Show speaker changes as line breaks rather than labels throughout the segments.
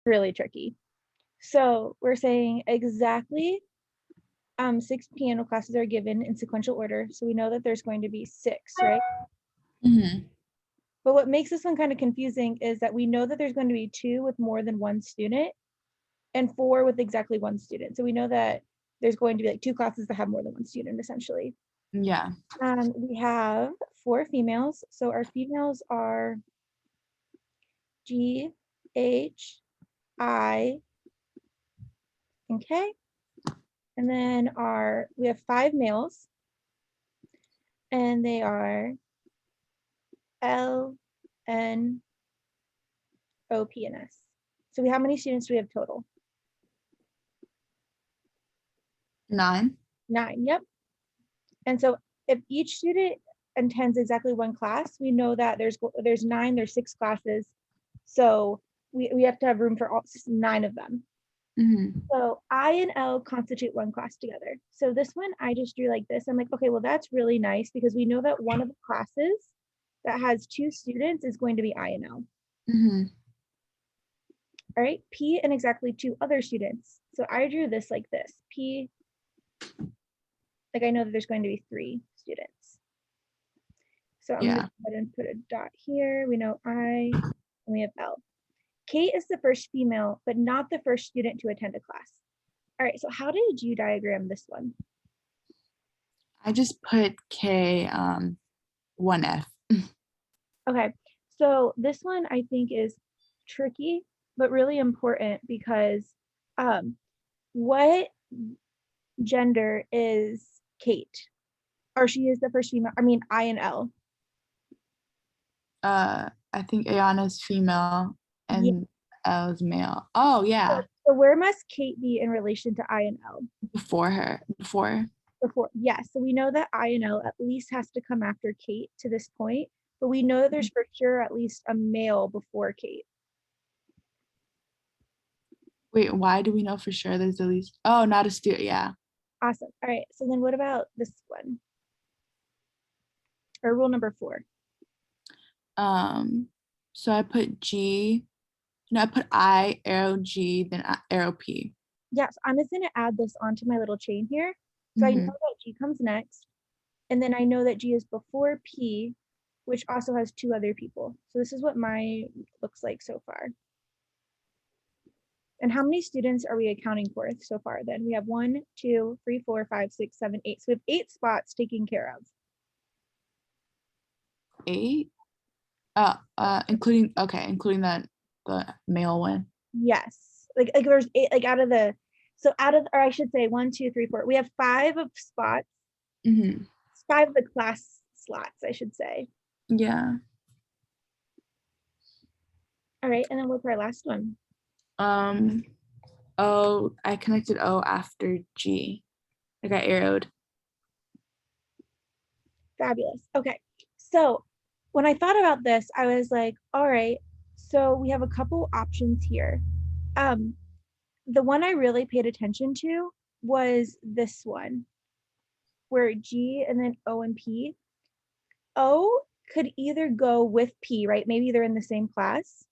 really tricky. So we're saying exactly 6 piano classes are given in sequential order. So we know that there's going to be 6, right?
Mm-hmm.
But what makes this one kind of confusing is that we know that there's going to be 2 with more than 1 student and 4 with exactly 1 student. So we know that there's going to be like 2 classes that have more than 1 student essentially.
Yeah.
We have 4 females. So our females are G, H, I, and K. And then we have 5 males, and they are L, N, O, P, and S. So how many students do we have total?
9.
9, yep. And so if each student attends exactly 1 class, we know that there's 9, there's 6 classes. So we have to have room for all 9 of them.
Mm-hmm.
So I and L constitute 1 class together. So this one I just drew like this. I'm like, okay, well, that's really nice because we know that one of the classes that has 2 students is going to be I and L.
Mm-hmm.
All right, P and exactly 2 other students. So I drew this like this. P, like I know that there's going to be 3 students. So I'm gonna go ahead and put a dot here. We know I, and we have L. Kate is the first female, but not the first student to attend a class. All right, so how did you diagram this one?
I just put K 1F.
Okay, so this one I think is tricky, but really important because what gender is Kate? Or she is the first female, I mean, I and L.
I think Ayana's female
Yeah.
and L's male. Oh yeah.
So where must Kate be in relation to I and L?
Before her. Before.
Before, yes. So we know that I and L at least has to come after Kate to this point, but we know that there's for sure at least a male before Kate.
Wait, why do we know for sure there's at least, oh, not a student, yeah.
Awesome. All right. So then what about this one? Or rule number 4.
So I put G, no, I put I, arrow G, then arrow P.
Yes, I'm just going to add this onto my little chain here. So I know that G comes next, and then I know that G is before P, which also has 2 other people. So this is what my looks like so far. And how many students are we accounting for so far then? We have 1, 2, 3, 4, 5, 6, 7, 8. So we have 8 spots taken care of.
8? Including the male one.
Yes. Like there's 8, like out of, or I should say 1, 2, 3, 4. We have 5 of spots. 5 of the class slots, I should say.
Yeah.
All right, and then what's our last one?
O, I connected O after G. Like I arrowed.
Fabulous. Okay, so when I thought about this, I was like, all right, so we have a couple options here. The one I really paid attention to was this one, where G and then O and P. O could either go with P, right? Maybe they're in the same class,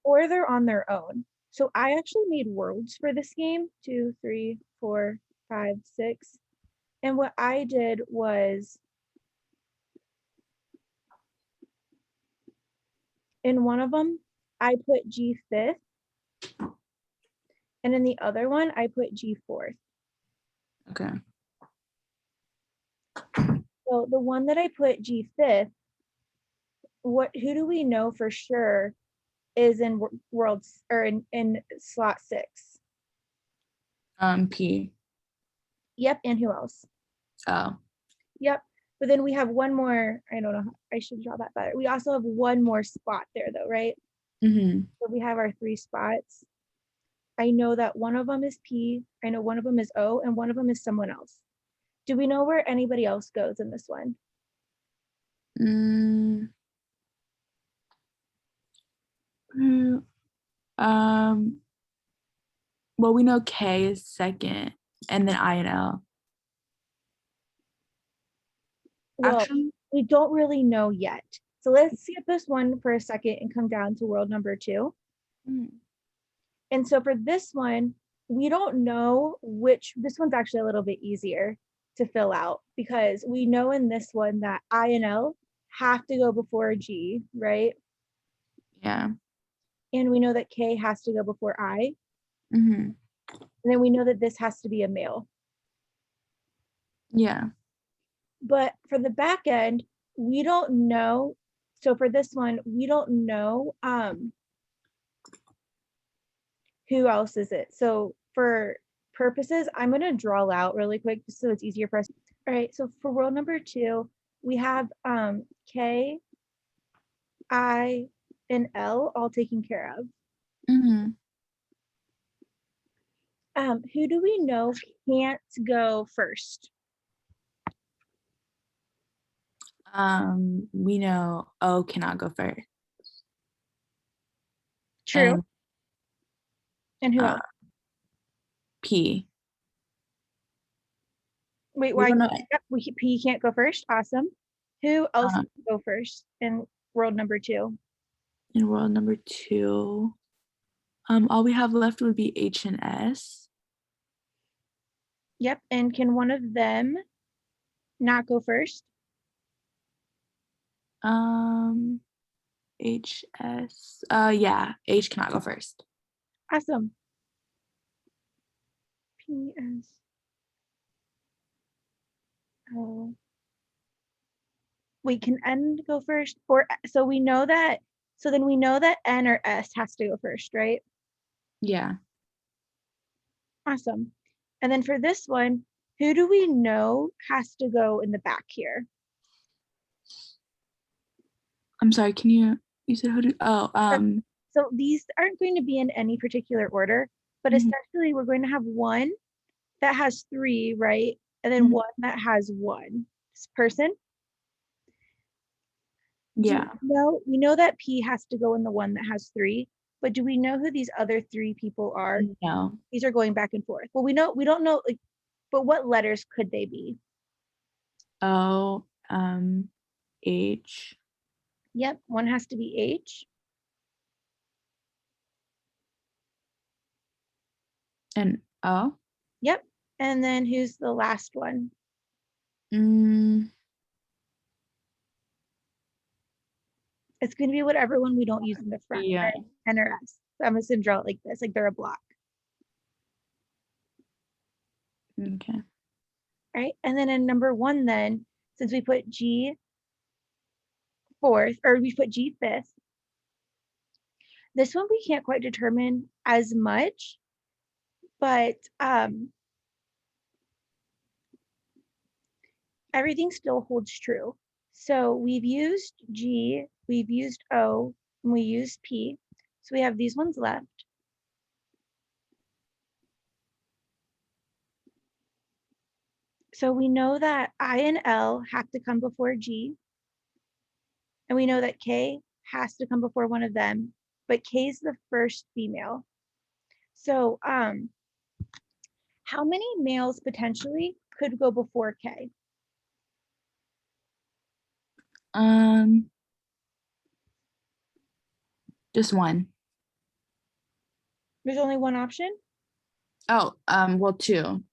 or they're on their own. So I actually made worlds for this game, 2, 3, 4, 5, 6. And what I did was, in one of them, I put G 5th. And in the other one, I put G 4th.
Okay.
So the one that I put G 5th, who do we know for sure is in worlds or in slot 6?
P.
Yep, and who else?
Oh.
Yep. But then we have one more, I don't know, I should draw that better. We also have one more spot there though, right? So we have our 3 spots. I know that one of them is P, I know one of them is O, and one of them is someone else. Do we know where anybody else goes in this one?
Well, we know K is second, and then I and L.
Well,
Actually,
we don't really know yet. So let's skip this one for a second and come down to world number 2. And so for this one, we don't know this one's actually a little bit easier to fill out because we know in this one that I and L have to go before G, right?
Yeah.
And we know that K has to go before I.
Mm-hmm.
And then we know that this has to be a male.
Yeah.
But for the back end, we don't know. So for this one, we don't know who else is it. So for purposes, I'm going to draw out really quick just so it's easier for us. All right, so for world number 2, we have K, I, and L all taken care of.
Mm-hmm.
Who do we know can't go first?
We know O cannot go first.
True.
And
And who else?
P.
Wait,
We
why?
don't know.
Yep, P can't go first. Awesome. Who else
Uh,
can go first in world number 2?
in world number 2, all we have left would be H and S.
Yep. And can one of them not go first?
H S. Yeah, H cannot go first.
Awesome. P S O. Wait, can N go first? Or so we know that. So then we know that N or S has to go first, right?
Yeah.
Awesome. And then for this one, who do we know has to go in the back here?
I'm sorry. Can you said who do? Oh,
So these aren't going to be in any particular order, but
mhm,
essentially we're going to have one that has 3, right? And then
mhm,
one that has 1 person. Do
yeah.
we know that P has to go in the one that has 3, but do we know who these other 3 people are?
No.
These are going back and forth. Well, we don't know, like, but what letters could they be?
O, H,
Yep, one has to be H.
and O.
Yep. And then who's the last one?
Mm,
It's going to be whatever one we don't use in the front,
yeah.
right? N or S. So I'm just going to draw it like this, like they're a block,
Okay.
right? And then in number 1, then, since we put G 4th, or we put G 5th, this one we can't quite determine as much, but everything still holds true. So we've used G, we've used O, and we used P. So we have these ones left. So we know that I and L have to come before G, and we know that K has to come before one of them, but K is the first female. So how many males potentially could go before K?
Um, just one.
There's only one option.
Oh, well, two.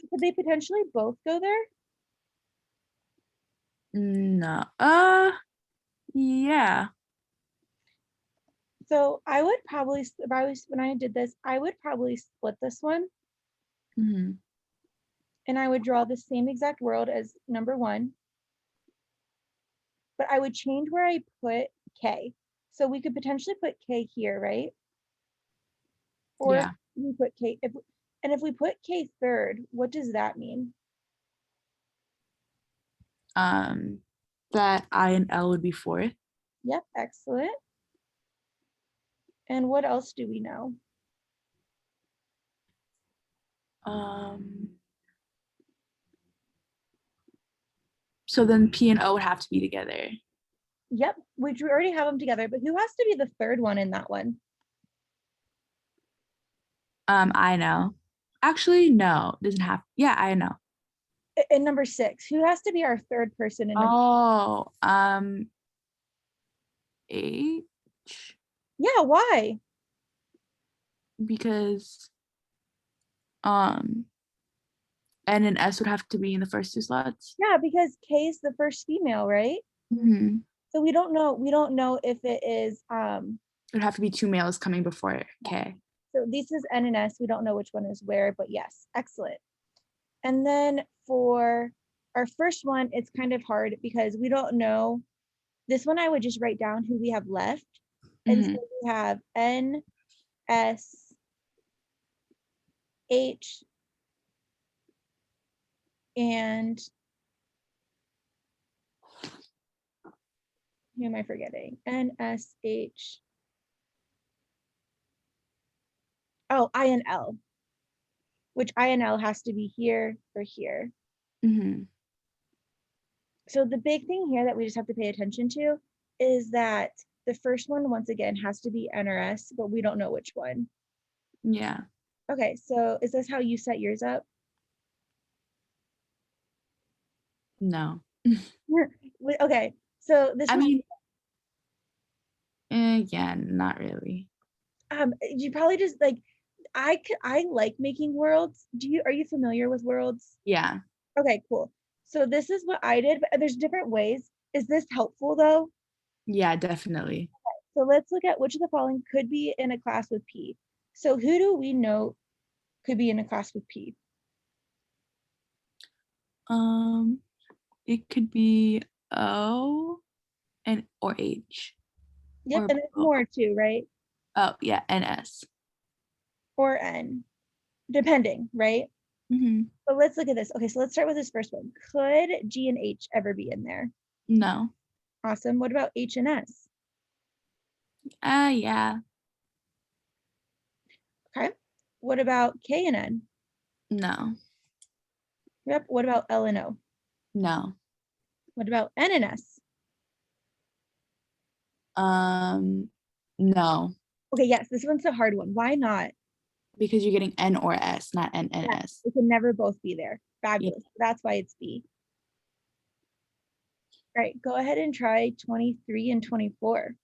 Could they potentially both go there?
No. Yeah.
So I would probably, if I was, when I did this, I would probably split this one
Mm-hmm.
and I would draw the same exact world as number 1, but I would change where I put K. So we could potentially put K here, right? Or if
Yeah.
we put K, if we put K third, what does that mean?
Um, that I and L would be fourth.
Yep, excellent. And what else do we know?
Um, so then P and O would have to be together.
Yep, which we already have them together, but who has to be the third one in that one?
I know. Actually, no, doesn't have. Yeah, I know.
In number 6, who has to be our third person in number?
Oh, H.
Yeah, why?
because um N and S would have to be in the first two slots.
Yeah, because K is the first female, right?
Mm-hmm.
So we don't know if it is
It would have to be two males coming before K.
so this is N and S. We don't know which one is where, but yes, excellent. And then for our first one, it's kind of hard because we don't know. This one I would just write down who we have left. And so
Mm-hmm.
we have N, S, H, and who am I forgetting? N, S, H. Oh, I and L, which I and L has to be here or here.
Mm-hmm.
So the big thing here that we just have to pay attention to is that the first one, once again, has to be NRS, but we don't know which one.
Yeah.
Okay, so is this how you set yours up?
No.
Okay, so this
I
one,
mean, yeah, not really.
you probably just like, I like making worlds. Are you familiar with worlds?
Yeah.
Okay, cool. So this is what I did, but there's different ways. Is this helpful though?
Yeah, definitely.
So let's look at which of the following could be in a class with P. So who do we know could be in a class with P?
Um, it could be O and or H
Yep,
or
and there's
both.
more too, right?
Oh, yeah, and S.
Or N, depending, right?
Mm-hmm.
But let's look at this. Okay, so let's start with this first one. Could G and H ever be in there?
No.
Awesome. What about H and S?
Yeah.
Okay. What about K and N?
No.
Yep. What about L and O?
No.
What about N and S?
Um, no,
Okay, yes, this one's a hard one. Why not?
because you're getting N or S, not N and
Yeah,
S.
it can never both be there.
Yeah.
Fabulous. That's why it's B. All right, go ahead and try 23 and 24.